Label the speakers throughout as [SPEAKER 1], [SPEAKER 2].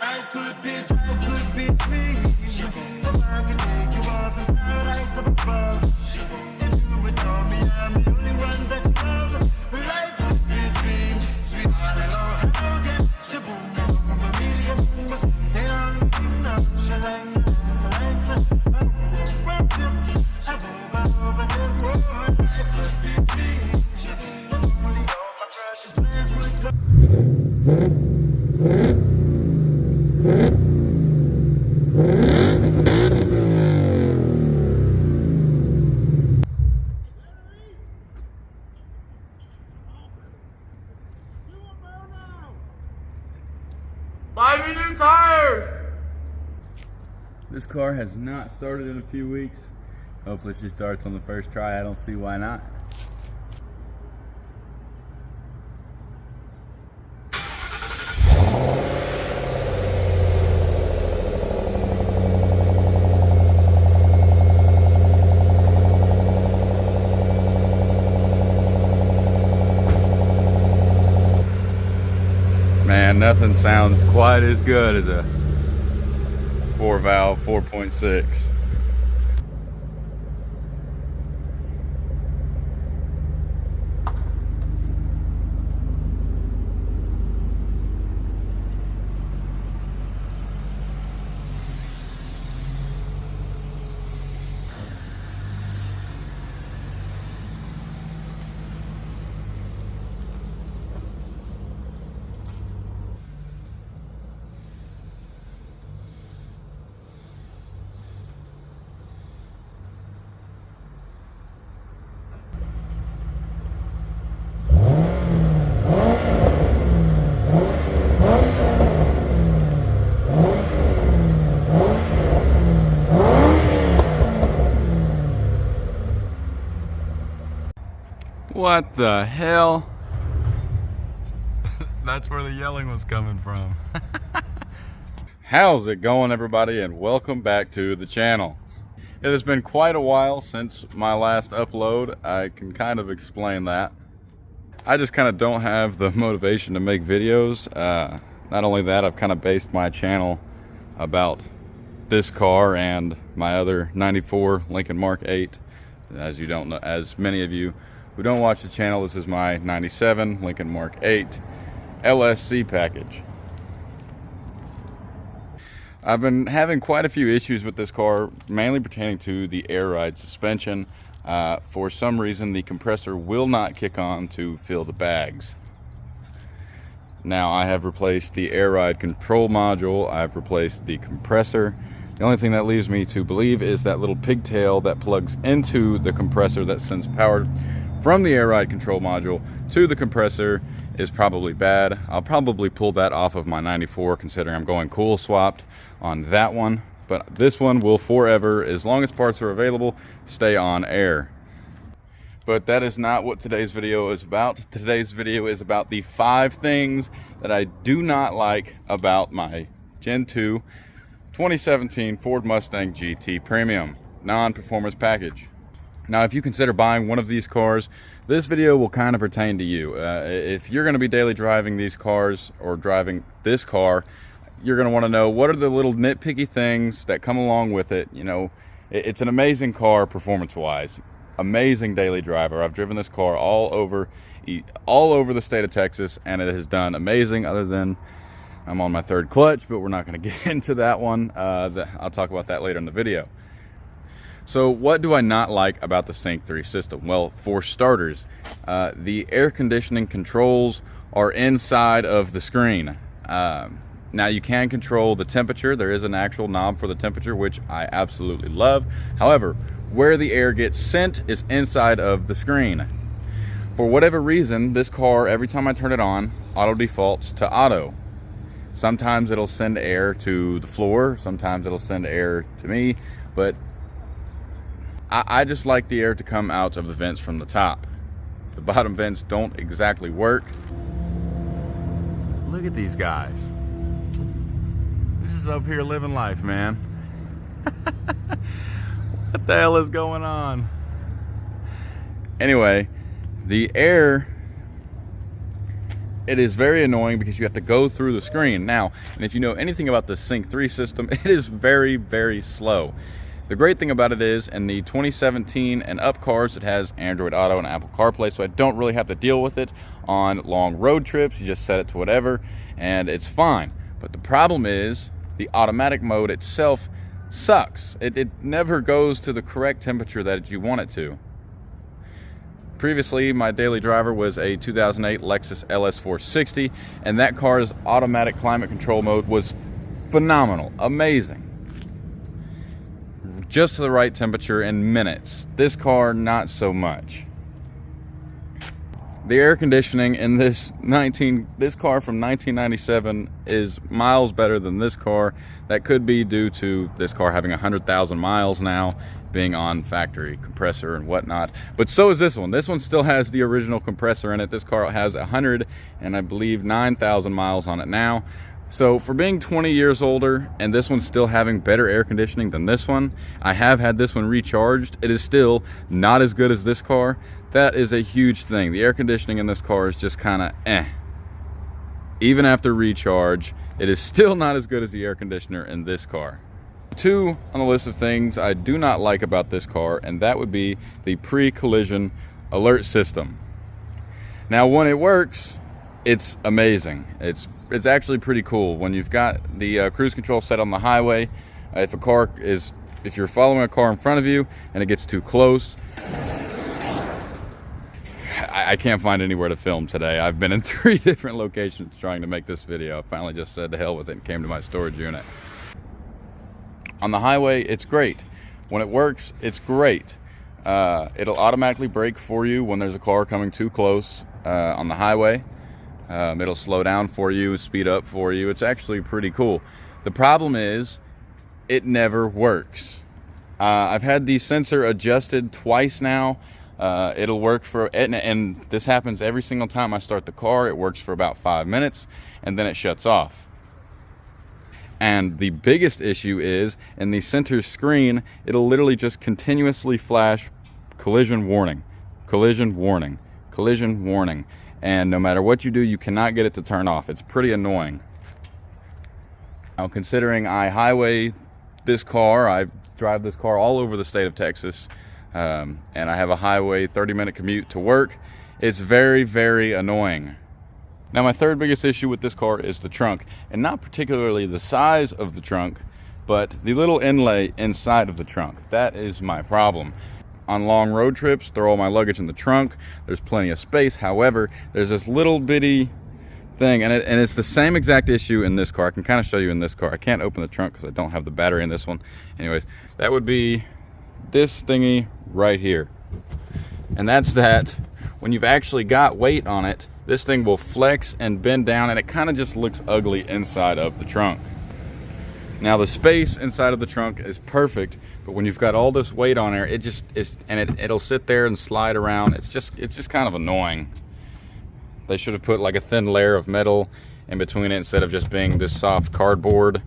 [SPEAKER 1] I could be dreaming. If I could take you up in paradise up above. If you would tell me I'm the only one that you love, life would be a dream. Sweetheart, hello, how again? Shaboom, boom, familia, boom. They don't know, shalang, life could be a dream. If only all my precious plans would go.
[SPEAKER 2] Buy me new tires! This car has not started in a few weeks. Hopefully she starts on the first try. I don't see why not. Man, nothing sounds quite as good as a 4-valve 4.6. What the hell? That's where the yelling was coming from. How's it going, everybody, and welcome back to the channel. It has been quite a while since my last upload. I can kind of explain that. I just kind of don't have the motivation to make videos. Not only that, I've kind of based my channel about this car and my other 94 Lincoln Mark 8. As you don't know, as many of you who don't watch the channel, this is my 97 Lincoln Mark 8 LSC package. I've been having quite a few issues with this car, mainly pertaining to the air ride suspension. For some reason, the compressor will not kick on to fill the bags. Now, I have replaced the air ride control module, I've replaced the compressor. The only thing that leaves me to believe is that little pigtail that plugs into the compressor that sends power from the air ride control module to the compressor is probably bad. I'll probably pull that off of my 94, considering I'm going cool swapped on that one. But this one will forever, as long as parts are available, stay on air. But that is not what today's video is about. Today's video is about the 5 things that I do not like about my Gen 2 2017 Ford Mustang GT Premium non-performance package. Now, if you consider buying one of these cars, this video will kind of pertain to you. If you're going to be daily driving these cars or driving this car, you're going to want to know what are the little nitpicky things that come along with it. You know, it's an amazing car performance-wise. Amazing daily driver. I've driven this car all over the state of Texas, and it has done amazing, other than I'm on my 3rd clutch, but we're not going to get into that one. I'll talk about that later in the video. So what do I not like about the Sync 3 system? Well, for starters, the air conditioning controls are inside of the screen. Now, you can control the temperature. There is an actual knob for the temperature, which I absolutely love. However, where the air gets sent is inside of the screen. For whatever reason, this car, every time I turn it on, auto defaults to auto. Sometimes it'll send air to the floor, sometimes it'll send air to me, but I just like the air to come out of the vents from the top. The bottom vents don't exactly work. Look at these guys. They're just up here living life, man. What the hell is going on? Anyway, the air, it is very annoying because you have to go through the screen. Now, and if you know anything about the Sync 3 system, it is very, very slow. The great thing about it is, in the 2017 and up cars, it has Android Auto and Apple CarPlay, so I don't really have to deal with it on long road trips. You just set it to whatever, and it's fine. But the problem is, the automatic mode itself sucks. It never goes to the correct temperature that you want it to. Previously, my daily driver was a 2008 Lexus LS460, and that car's automatic climate control mode was phenomenal, amazing. Just to the right temperature in minutes. This car, not so much. The air conditioning in this car from 1997 is miles better than this car. That could be due to this car having 100,000 miles now, being on factory compressor and whatnot. But so is this one. This one still has the original compressor in it. This car has 100 and I believe 9,000 miles on it now. So for being 20 years older and this one still having better air conditioning than this one, I have had this one recharged. It is still not as good as this car. That is a huge thing. The air conditioning in this car is just kind of eh. Even after recharge, it is still not as good as the air conditioner in this car. 2 on the list of things I do not like about this car, and that would be the pre-collision alert system. Now, when it works, it's amazing. It's actually pretty cool. When you've got the cruise control set on the highway, if you're following a car in front of you and it gets too close, I can't find anywhere to film today. I've been in 3 different locations trying to make this video. I finally just said to hell with it and came to my storage unit. On the highway, it's great. When it works, it's great. It'll automatically brake for you when there's a car coming too close on the highway. It'll slow down for you, speed up for you. It's actually pretty cool. The problem is, it never works. I've had the sensor adjusted twice now. It'll work for, and this happens every single time I start the car. It works for about 5 minutes, and then it shuts off. And the biggest issue is, in the center screen, it'll literally just continuously flash collision warning, collision warning, collision warning. And no matter what you do, you cannot get it to turn off. It's pretty annoying. Now, considering I highway this car, I drive this car all over the state of Texas, and I have a highway 30-minute commute to work, it's very, very annoying. Now, my third biggest issue with this car is the trunk, and not particularly the size of the trunk, but the little inlay inside of the trunk. That is my problem. On long road trips, throw all my luggage in the trunk. There's plenty of space. However, there's this little bitty thing, and it's the same exact issue in this car. I can kind of show you in this car. I can't open the trunk because I don't have the battery in this one. Anyways, that would be this thingy right here. And that's that when you've actually got weight on it, this thing will flex and bend down, and it kind of just looks ugly inside of the trunk. Now, the space inside of the trunk is perfect, but when you've got all this weight on there, it just is, and it'll sit there and slide around. It's just kind of annoying. They should have put like a thin layer of metal in between it instead of just being this soft cardboard,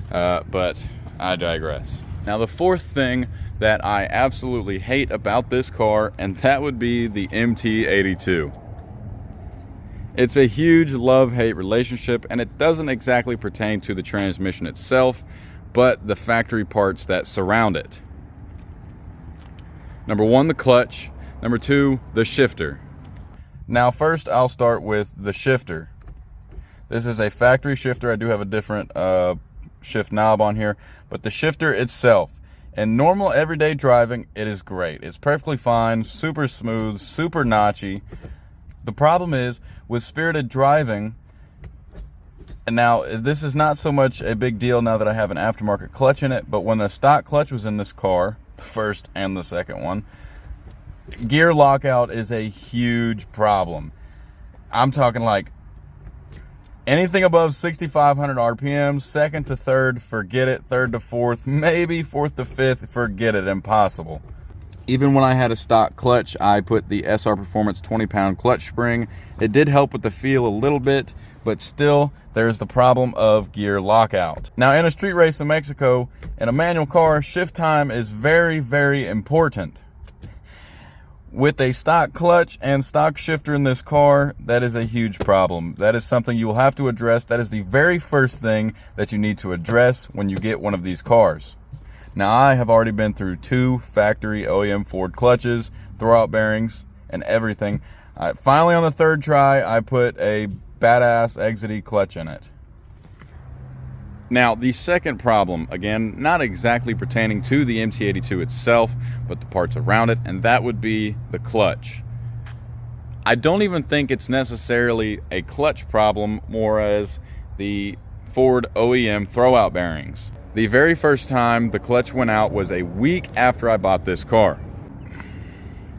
[SPEAKER 2] but I digress. Now, the fourth thing that I absolutely hate about this car, and that would be the MT82. It's a huge love-hate relationship, and it doesn't exactly pertain to the transmission itself, but the factory parts that surround it. Number 1, the clutch. Number 2, the shifter. Now, first, I'll start with the shifter. This is a factory shifter. I do have a different shift knob on here, but the shifter itself, in normal everyday driving, it is great. It's perfectly fine, super smooth, super notchy. The problem is, with spirited driving, and now this is not so much a big deal now that I have an aftermarket clutch in it, but when the stock clutch was in this car, the first and the second one, gear lockout is a huge problem. I'm talking like anything above 6,500 RPM, second to third, forget it. Third to fourth, maybe fourth to fifth, forget it, impossible. Even when I had a stock clutch, I put the SR Performance 20-pound clutch spring. It did help with the feel a little bit, but still, there's the problem of gear lockout. Now, in a street race in Mexico, in a manual car, shift time is very, very important. With a stock clutch and stock shifter in this car, that is a huge problem. That is something you will have to address. That is the very first thing that you need to address when you get one of these cars. Now, I have already been through 2 factory OEM Ford clutches, throwout bearings, and everything. Finally, on the 3rd try, I put a badass exity clutch in it. Now, the second problem, again, not exactly pertaining to the MT82 itself, but the parts around it, and that would be the clutch. I don't even think it's necessarily a clutch problem, more as the Ford OEM throwout bearings. The very first time the clutch went out was a week after I bought this car.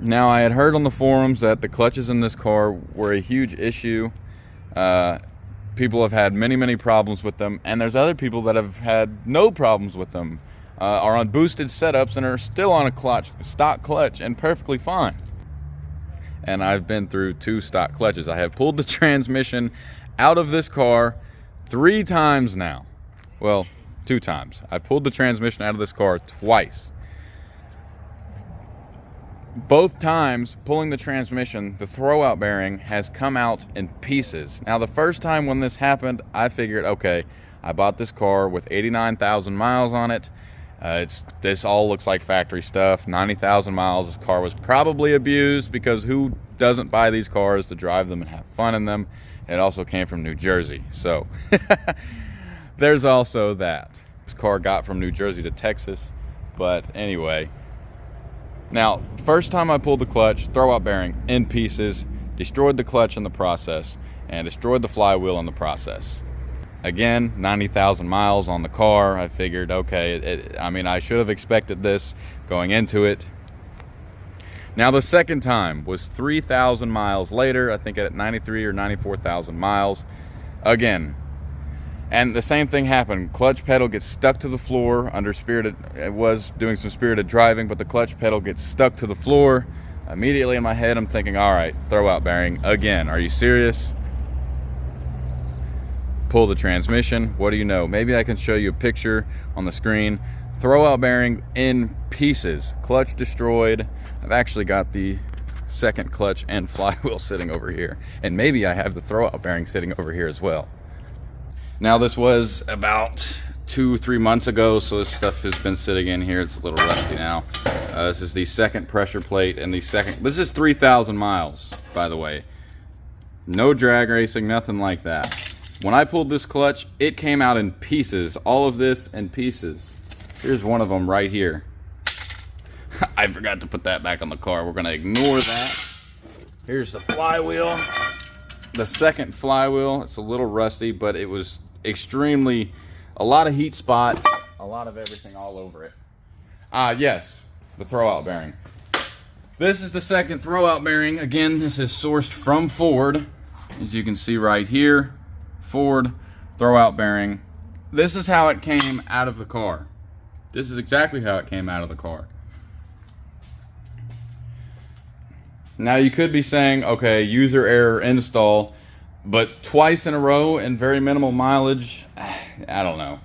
[SPEAKER 2] Now, I had heard on the forums that the clutches in this car were a huge issue. People have had many problems with them, and there's other people that have had no problems with them, are on boosted setups and are still on a stock clutch and perfectly fine. And I've been through 2 stock clutches. I have pulled the transmission out of this car 3 times now. Well, 2 times. I pulled the transmission out of this car twice. Both times, pulling the transmission, the throwout bearing has come out in pieces. Now, the first time when this happened, I figured, okay, I bought this car with 89,000 miles on it. This all looks like factory stuff. 90,000 miles. This car was probably abused, because who doesn't buy these cars to drive them and have fun in them? It also came from New Jersey, so there's also that. This car got from New Jersey to Texas, but anyway. Now, first time I pulled the clutch, throwout bearing in pieces, destroyed the clutch in the process, and destroyed the flywheel in the process. Again, 90,000 miles on the car. I figured, okay, I should have expected this going into it. Now, the second time was 3,000 miles later, I think at 93 or 94,000 miles. Again, and the same thing happened. Clutch pedal gets stuck to the floor under spirited. It was doing some spirited driving, but the clutch pedal gets stuck to the floor. Immediately in my head, I'm thinking, all right, throwout bearing again. Are you serious? Pull the transmission. What do you know? Maybe I can show you a picture on the screen. Throwout bearing in pieces. Clutch destroyed. I've actually got the second clutch and flywheel sitting over here. And maybe I have the throwout bearing sitting over here as well. Now, this was about 2-3 months ago, so this stuff has been sitting in here. It's a little rusty now. This is the second pressure plate, and this is 3,000 miles, by the way. No drag racing, nothing like that. When I pulled this clutch, it came out in pieces. All of this in pieces. Here's one of them right here. I forgot to put that back on the car. We're gonna ignore that. Here's the flywheel. The second flywheel, it's a little rusty, but it was a lot of heat spot, a lot of everything all over it. Yes, the throwout bearing. This is the second throwout bearing. Again, this is sourced from Ford. As you can see right here, Ford throwout bearing. This is how it came out of the car. This is exactly how it came out of the car. Now, you could be saying, okay, user error install, but twice in a row and very minimal mileage, I don't know.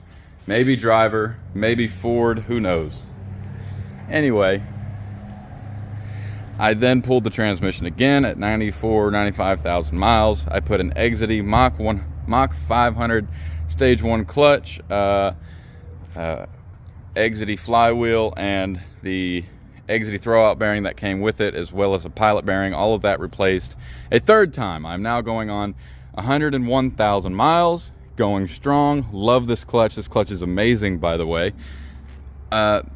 [SPEAKER 2] Maybe driver, maybe Ford, who knows. Anyway, I then pulled the transmission again at 95,000 miles. I put an exity Mach 500 stage 1 clutch, exity flywheel, and the exity throwout bearing that came with it, as well as a pilot bearing. All of that replaced a third time. I'm now going on 101,000 miles, going strong. Love this clutch. This clutch is amazing, by the way.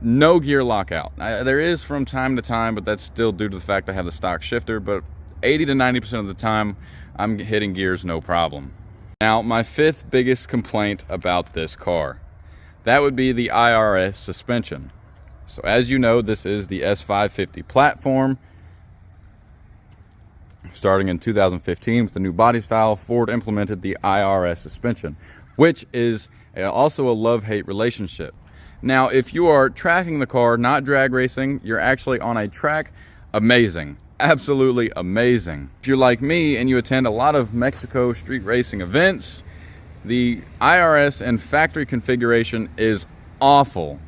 [SPEAKER 2] No gear lockout. There is from time to time, but that's still due to the fact I have the stock shifter, but 80 to 90% of the time I'm hitting gears no problem. Now, my 5th biggest complaint about this car, that would be the IRS suspension. So as you know, this is the S550 platform. Starting in 2015 with the new body style, Ford implemented the IRS suspension, which is also a love-hate relationship. Now, if you are tracking the car, not drag racing, you're actually on a track, amazing. Absolutely amazing. If you're like me and you attend a lot of Mexico street racing events, the IRS and factory configuration is awful.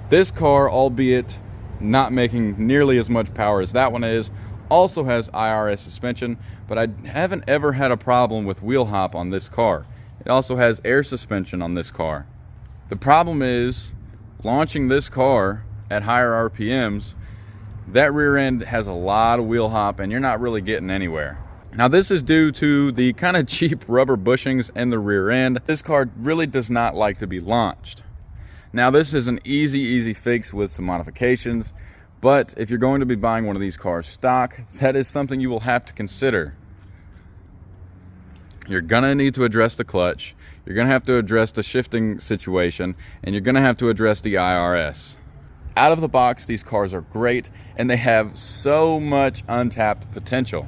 [SPEAKER 2] This car, albeit not making nearly as much power as that one is, also has IRS suspension, but I haven't ever had a problem with wheel hop on this car. It also has air suspension on this car. The problem is, launching this car at higher RPMs, that rear end has a lot of wheel hop and you're not really getting anywhere. Now this is due to the kind of cheap rubber bushings in the rear end. This car really does not like to be launched. Now this is an easy fix with some modifications, but if you're going to be buying one of these cars stock, that is something you will have to consider. You're gonna need to address the clutch, you're gonna have to address the shifting situation, and you're gonna have to address the IRS. Out of the box, these cars are great, and they have so much untapped potential.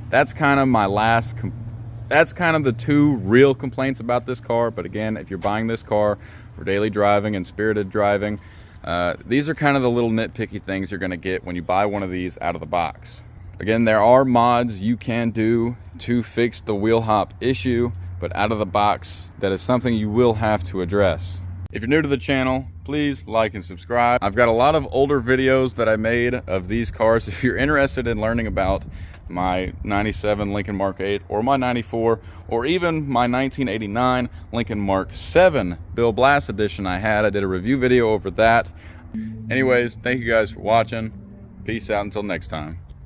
[SPEAKER 2] That's kind of my last, that's kind of the two real complaints about this car. But again, if you're buying this car for daily driving and spirited driving, these are kind of the little nitpicky things you're gonna get when you buy one of these out of the box. Again, there are mods you can do to fix the wheel hop issue, but out of the box, that is something you will have to address. If you're new to the channel, please like and subscribe. I've got a lot of older videos that I made of these cars. If you're interested in learning about my 97 Lincoln Mark 8 or my 94 or even my 1989 Lincoln Mark 7 Bill Blass edition I did a review video over that. Anyways, thank you guys for watching. Peace out until next time.